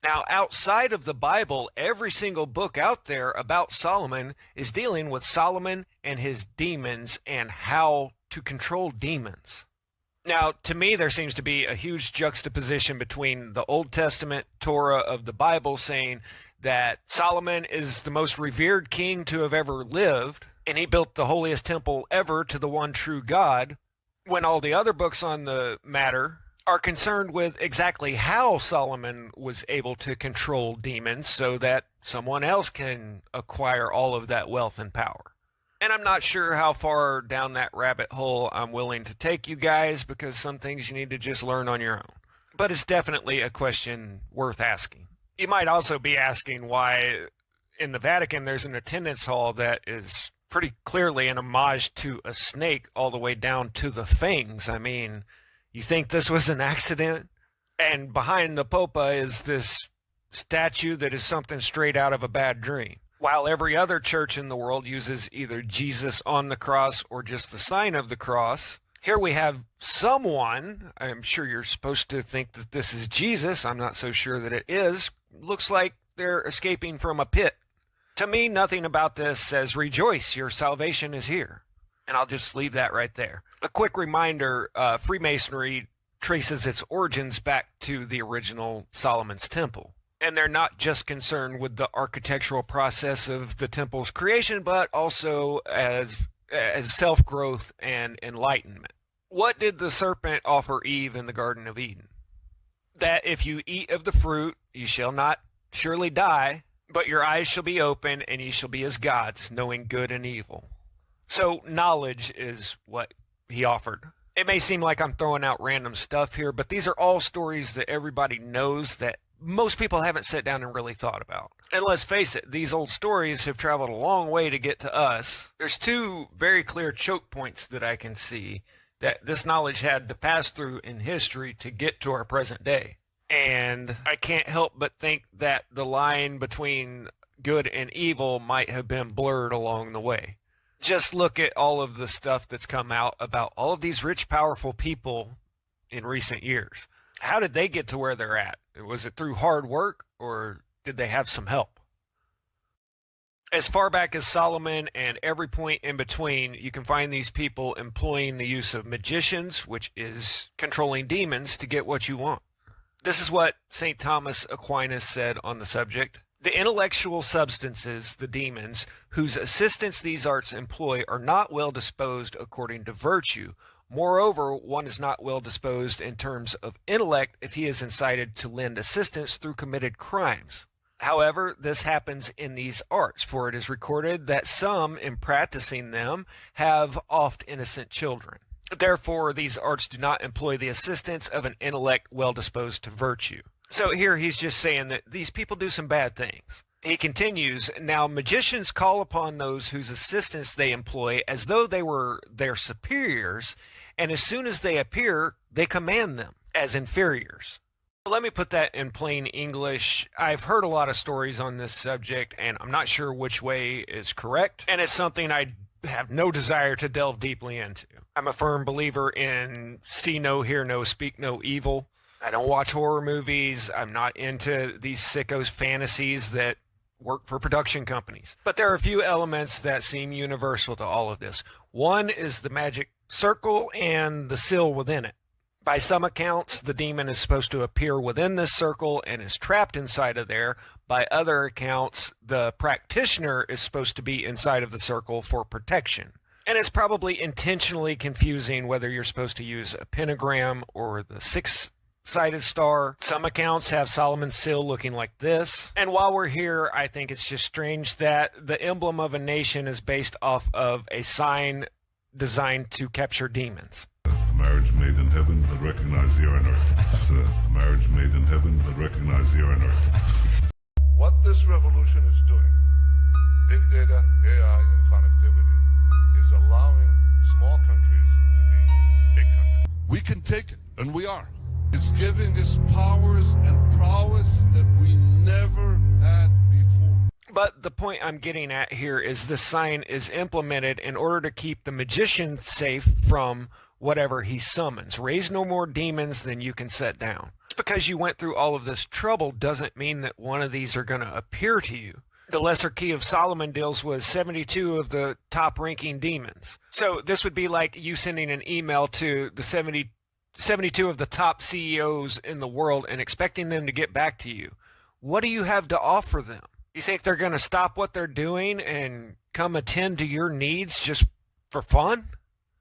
Now, outside of the Bible, every single book out there about Solomon is dealing with Solomon and his demons and how to control demons. Now, to me, there seems to be a huge juxtaposition between the Old Testament Torah of the Bible saying that Solomon is the most revered king to have ever lived, and he built the holiest temple ever to the one true God, when all the other books on the matter are concerned with exactly how Solomon was able to control demons so that someone else can acquire all of that wealth and power. And I'm not sure how far down that rabbit hole I'm willing to take you guys, because some things you need to just learn on your own. But it's definitely a question worth asking. You might also be asking why in the Vatican there's an attendance hall that is pretty clearly an homage to a snake all the way down to the fangs. I mean, you think this was an accident? And behind the Popa is this statue that is something straight out of a bad dream. While every other church in the world uses either Jesus on the cross or just the sign of the cross, here we have someone, I'm sure you're supposed to think that this is Jesus, I'm not so sure that it is, looks like they're escaping from a pit. To me, nothing about this says, rejoice, your salvation is here. And I'll just leave that right there. A quick reminder, Freemasonry traces its origins back to the original Solomon's Temple. And they're not just concerned with the architectural process of the temple's creation, but also as self-growth and enlightenment. What did the serpent offer Eve in the Garden of Eden? That if you eat of the fruit, you shall not surely die, but your eyes shall be open, and ye shall be as gods, knowing good and evil. So knowledge is what he offered. It may seem like I'm throwing out random stuff here, but these are all stories that everybody knows that most people haven't sat down and really thought about. And let's face it, these old stories have traveled a long way to get to us. There's two very clear choke points that I can see that this knowledge had to pass through in history to get to our present day. And I can't help but think that the line between good and evil might have been blurred along the way. Just look at all of the stuff that's come out about all of these rich, powerful people in recent years. How did they get to where they're at? Was it through hard work, or did they have some help? As far back as Solomon and every point in between, you can find these people employing the use of magicians, which is controlling demons, to get what you want. This is what St. Thomas Aquinas said on the subject. The intellectual substances, the demons, whose assistance these arts employ, are not well disposed according to virtue. Moreover, one is not well disposed in terms of intellect if he is incited to lend assistance through committed crimes. However, this happens in these arts, for it is recorded that some, in practicing them, have oft innocent children. Therefore, these arts do not employ the assistance of an intellect well disposed to virtue. So here he's just saying that these people do some bad things. He continues, now magicians call upon those whose assistance they employ as though they were their superiors, and as soon as they appear, they command them as inferiors. Let me put that in plain English. I've heard a lot of stories on this subject, and I'm not sure which way is correct, and it's something I have no desire to delve deeply into. I'm a firm believer in see no, hear no, speak no evil. I don't watch horror movies. I'm not into these sickos' fantasies that work for production companies. But there are a few elements that seem universal to all of this. One is the magic circle and the seal within it. By some accounts, the demon is supposed to appear within this circle and is trapped inside of there. By other accounts, the practitioner is supposed to be inside of the circle for protection. And it's probably intentionally confusing whether you're supposed to use a pentagram or the six-sided star. Some accounts have Solomon's seal looking like this. And while we're here, I think it's just strange that the emblem of a nation is based off of a sign designed to capture demons. A marriage made in heaven but recognize the on earth. It's a marriage made in heaven but recognize the on earth. What this revolution is doing, big data, AI, and connectivity, is allowing small countries to be big countries. We can take it, and we are. It's giving us powers and prowess that we never had before. But the point I'm getting at here is the sign is implemented in order to keep the magician safe from whatever he summons. Raise no more demons than you can set down. Because you went through all of this trouble doesn't mean that one of these are going to appear to you. The Lesser Key of Solomon deals with 72 of the top-ranking demons. So this would be like you sending an email to the 72 of the top CEOs in the world and expecting them to get back to you. What do you have to offer them? You think they're going to stop what they're doing and come attend to your needs just for fun?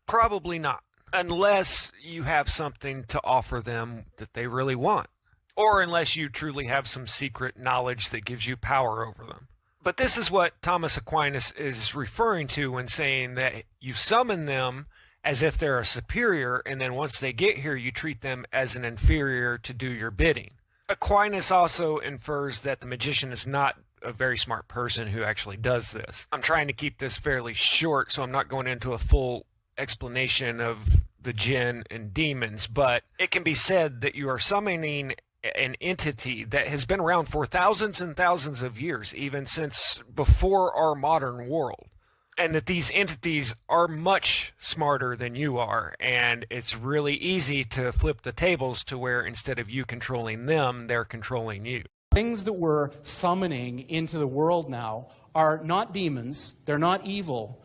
Probably not, unless you have something to offer them that they really want, or unless you truly have some secret knowledge that gives you power over them. But this is what Thomas Aquinas is referring to when saying that you summon them as if they're a superior, and then once they get here, you treat them as an inferior to do your bidding. Aquinas also infers that the magician is not a very smart person who actually does this. I'm trying to keep this fairly short, so I'm not going into a full explanation of the jinn and demons, but it can be said that you are summoning an entity that has been around for thousands and thousands of years, even since before our modern world, and that these entities are much smarter than you are, and it's really easy to flip the tables to where instead of you controlling them, they're controlling you. Things that we're summoning into the world now are not demons, they're not evil.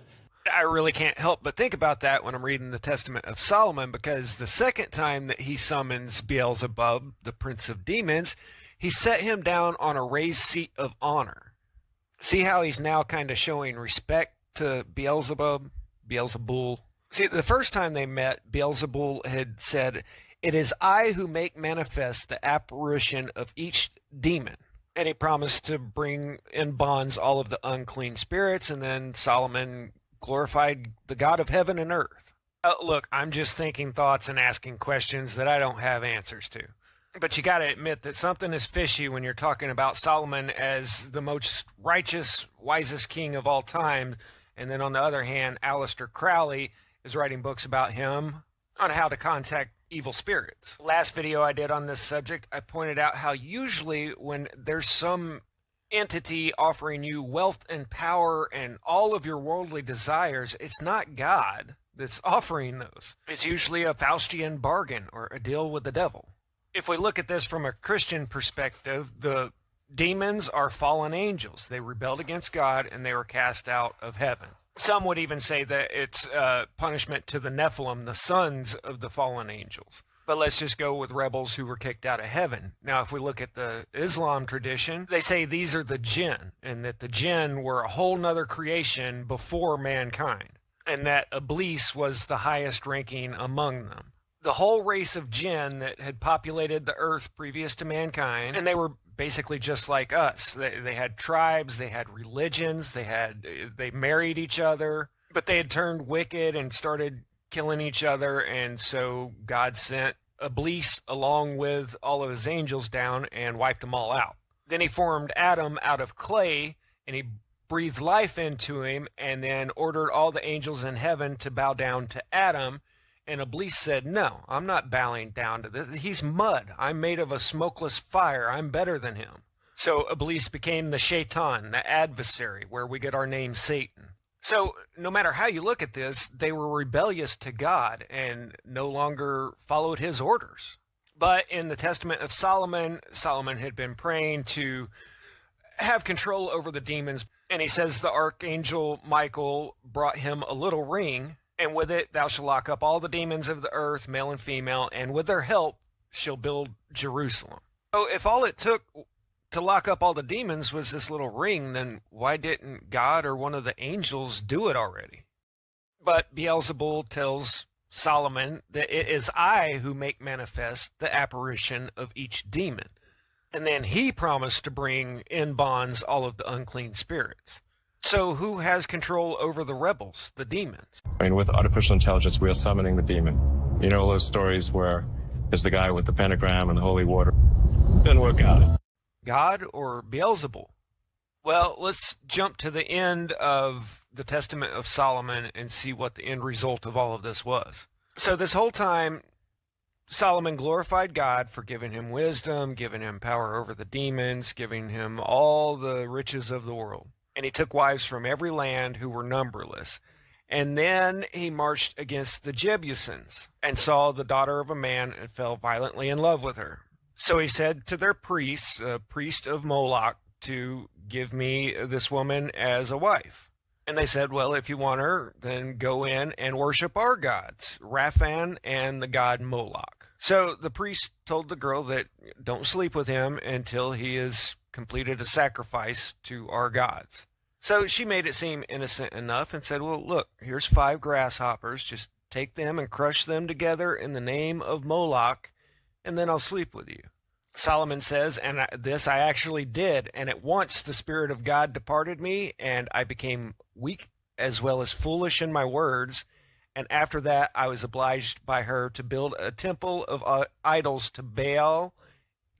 I really can't help but think about that when I'm reading the Testament of Solomon, because the second time that he summons Beelzebub, the prince of demons, he set him down on a raised seat of honor. See how he's now kind of showing respect to Beelzebub, Beelzebul? See, the first time they met, Beelzebul had said, "It is I who make manifest the apparition of each demon." And he promised to bring in bonds all of the unclean spirits, and then Solomon glorified the God of heaven and earth. Look, I'm just thinking thoughts and asking questions that I don't have answers to. But you got to admit that something is fishy when you're talking about Solomon as the most righteous, wisest king of all time. And then on the other hand, Aleister Crowley is writing books about him on how to contact evil spirits. Last video I did on this subject, I pointed out how usually when there's some entity offering you wealth and power and all of your worldly desires, it's not God that's offering those. It's usually a Faustian bargain or a deal with the devil. If we look at this from a Christian perspective, the demons are fallen angels. They rebelled against God and they were cast out of heaven. Some would even say that it's punishment to the Nephilim, the sons of the fallen angels. But let's just go with rebels who were kicked out of heaven. Now, if we look at the Islam tradition, they say these are the jinn, and that the jinn were a whole nother creation before mankind, and that Iblis was the highest ranking among them. The whole race of jinn that had populated the earth previous to mankind, and they were basically just like us. They had tribes, they had religions, they married each other, but they had turned wicked and started killing each other, and so God sent Iblis along with all of his angels down and wiped them all out. Then he formed Adam out of clay, and he breathed life into him, and then ordered all the angels in heaven to bow down to Adam, and Iblis said, "No, I'm not bowing down to this. He's mud. I'm made of a smokeless fire. I'm better than him." So Iblis became the Shaitan, the adversary, where we get our name Satan. So no matter how you look at this, they were rebellious to God and no longer followed his orders. But in the Testament of Solomon, Solomon had been praying to have control over the demons. And he says the archangel Michael brought him a little ring, and with it thou shalt lock up all the demons of the earth, male and female, and with their help shall build Jerusalem. So if all it took to lock up all the demons was this little ring, then why didn't God or one of the angels do it already? But Beelzebul tells Solomon that it is I who make manifest the apparition of each demon. And then he promised to bring in bonds all of the unclean spirits. So who has control over the rebels, the demons? I mean, with artificial intelligence, we are summoning the demon. You know those stories where there's the guy with the pentagram and the holy water? Didn't work out. God or Beelzebul? Well, let's jump to the end of the Testament of Solomon and see what the end result of all of this was. So this whole time, Solomon glorified God for giving him wisdom, giving him power over the demons, giving him all the riches of the world. And he took wives from every land who were numberless. And then he marched against the Jebusians and saw the daughter of a man and fell violently in love with her. So he said to their priests, a priest of Moloch, to give me this woman as a wife. And they said, well, if you want her, then go in and worship our gods, Raphan and the god Moloch. So the priest told the girl that don't sleep with him until he has completed a sacrifice to our gods. So she made it seem innocent enough and said, well, look, here's 5 grasshoppers. Just take them and crush them together in the name of Moloch, and then I'll sleep with you. Solomon says, and this I actually did, and at once the Spirit of God departed me, and I became weak as well as foolish in my words. And after that, I was obliged by her to build a temple of idols to Baal,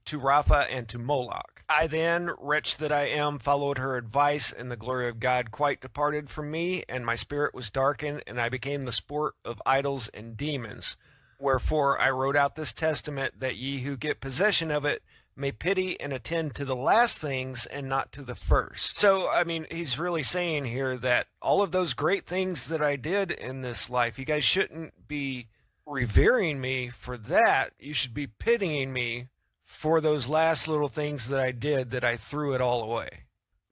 to Rapha, and to Moloch. I then, wretch that I am, followed her advice, and the glory of God quite departed from me, and my spirit was darkened, and I became the sport of idols and demons. Wherefore I wrote out this testament, that ye who get possession of it may pity and attend to the last things and not to the first. So, I mean, he's really saying here that all of those great things that I did in this life, you guys shouldn't be revering me for that. You should be pitying me for those last little things that I did, that I threw it all away.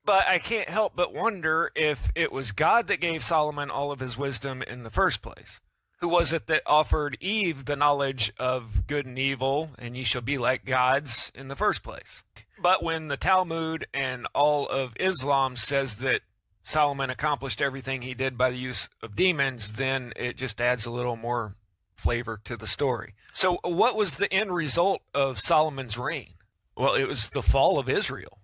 But I can't help but wonder if it was God that gave Solomon all of his wisdom in the first place. Who was it that offered Eve the knowledge of good and evil, and ye shall be like gods, in the first place? But when the Talmud and all of Islam says that Solomon accomplished everything he did by the use of demons, then it just adds a little more flavor to the story. So what was the end result of Solomon's reign? Well, it was the fall of Israel.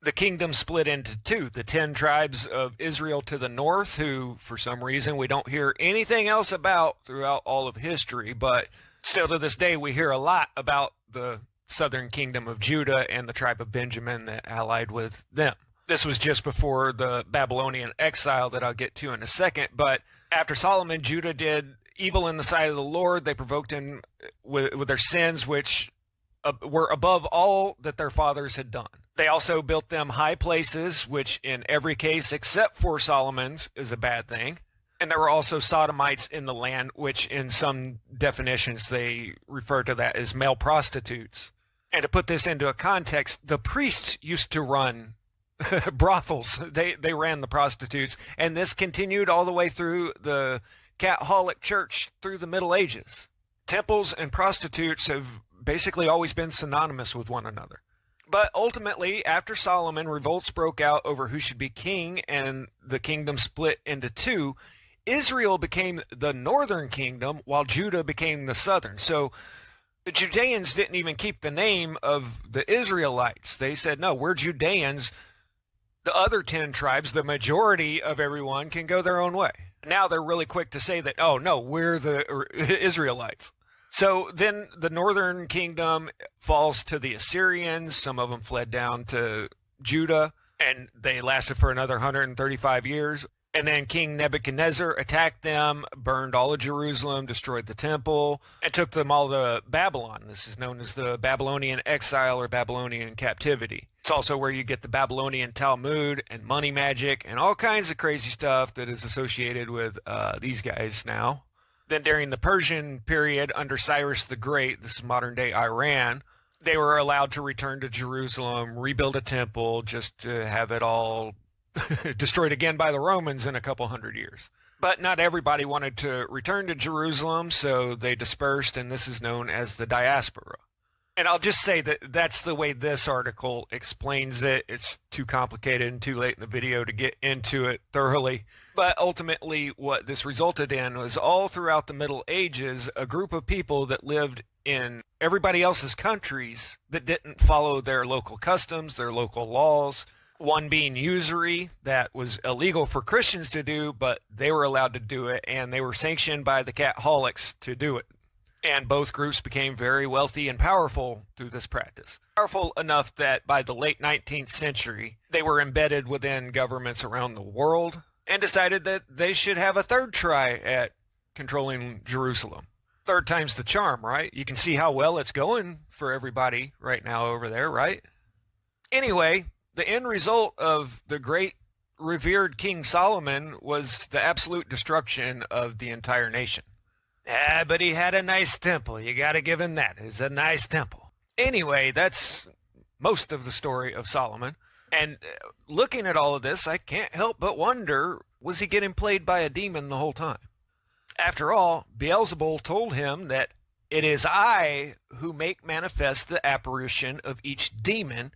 The kingdom split into 2, the 10 tribes of Israel to the north, who for some reason we don't hear anything else about throughout all of history, but still to this day we hear a lot about the southern kingdom of Judah and the tribe of Benjamin that allied with them. This was just before the Babylonian exile that I'll get to in a second, but after Solomon, Judah did evil in the sight of the Lord. They provoked him with their sins, which were above all that their fathers had done. They also built them high places, which in every case except for Solomon's is a bad thing. And there were also sodomites in the land, which in some definitions they refer to that as male prostitutes. And to put this into a context, the priests used to run brothels. They ran the prostitutes. And this continued all the way through the Catholic Church through the Middle Ages. Temples and prostitutes have basically always been synonymous with one another. But ultimately, after Solomon, revolts broke out over who should be king, and the kingdom split into 2. Israel became the northern kingdom, while Judah became the southern. So the Judeans didn't even keep the name of the Israelites. They said, no, we're Judeans. The other 10 tribes, the majority of everyone, can go their own way. Now they're really quick to say that, oh, no, we're the Israelites. So then the northern kingdom falls to the Assyrians. Some of them fled down to Judah, and they lasted for another 135 years. And then King Nebuchadnezzar attacked them, burned all of Jerusalem, destroyed the temple, and took them all to Babylon. This is known as the Babylonian exile or Babylonian captivity. It's also where you get the Babylonian Talmud and money magic and all kinds of crazy stuff that is associated with these guys now. Then during the Persian period under Cyrus the Great, this is modern-day Iran, they were allowed to return to Jerusalem, rebuild a temple, just to have it all destroyed again by the Romans in a couple hundred years. But not everybody wanted to return to Jerusalem, so they dispersed, and this is known as the diaspora. And I'll just say that that's the way this article explains it. It's too complicated and too late in the video to get into it thoroughly. But ultimately, what this resulted in was all throughout the Middle Ages, a group of people that lived in everybody else's countries that didn't follow their local customs, their local laws. One being usury, that was illegal for Christians to do, but they were allowed to do it, and they were sanctioned by the Catholics to do it. And both groups became very wealthy and powerful through this practice. Powerful enough that by the late 19th century, they were embedded within governments around the world and decided that they should have a third try at controlling Jerusalem. Third time's the charm, right? You can see how well it's going for everybody right now over there, right? Anyway, the end result of the great revered King Solomon was the absolute destruction of the entire nation. But he had a nice temple. You got to give him that. It was a nice temple. Anyway, that's most of the story of Solomon. And looking at all of this, I can't help but wonder, was he getting played by a demon the whole time? After all, Beelzebul told him that it is I who make manifest the apparition of each demon,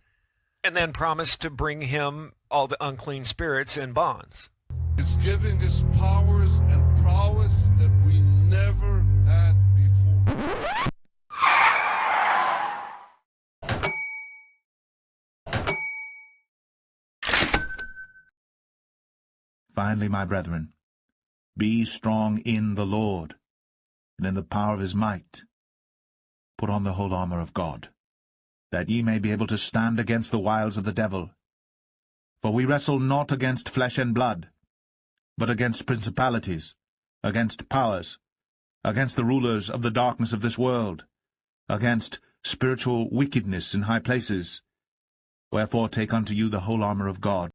and then promised to bring him all the unclean spirits in bonds. It's giving us powers and prowess that we never had before. Finally, my brethren, be strong in the Lord, and in the power of his might. Put on the whole armor of God, that ye may be able to stand against the wiles of the devil. For we wrestle not against flesh and blood, but against principalities, against powers, against the rulers of the darkness of this world, against spiritual wickedness in high places. Wherefore take unto you the whole armor of God,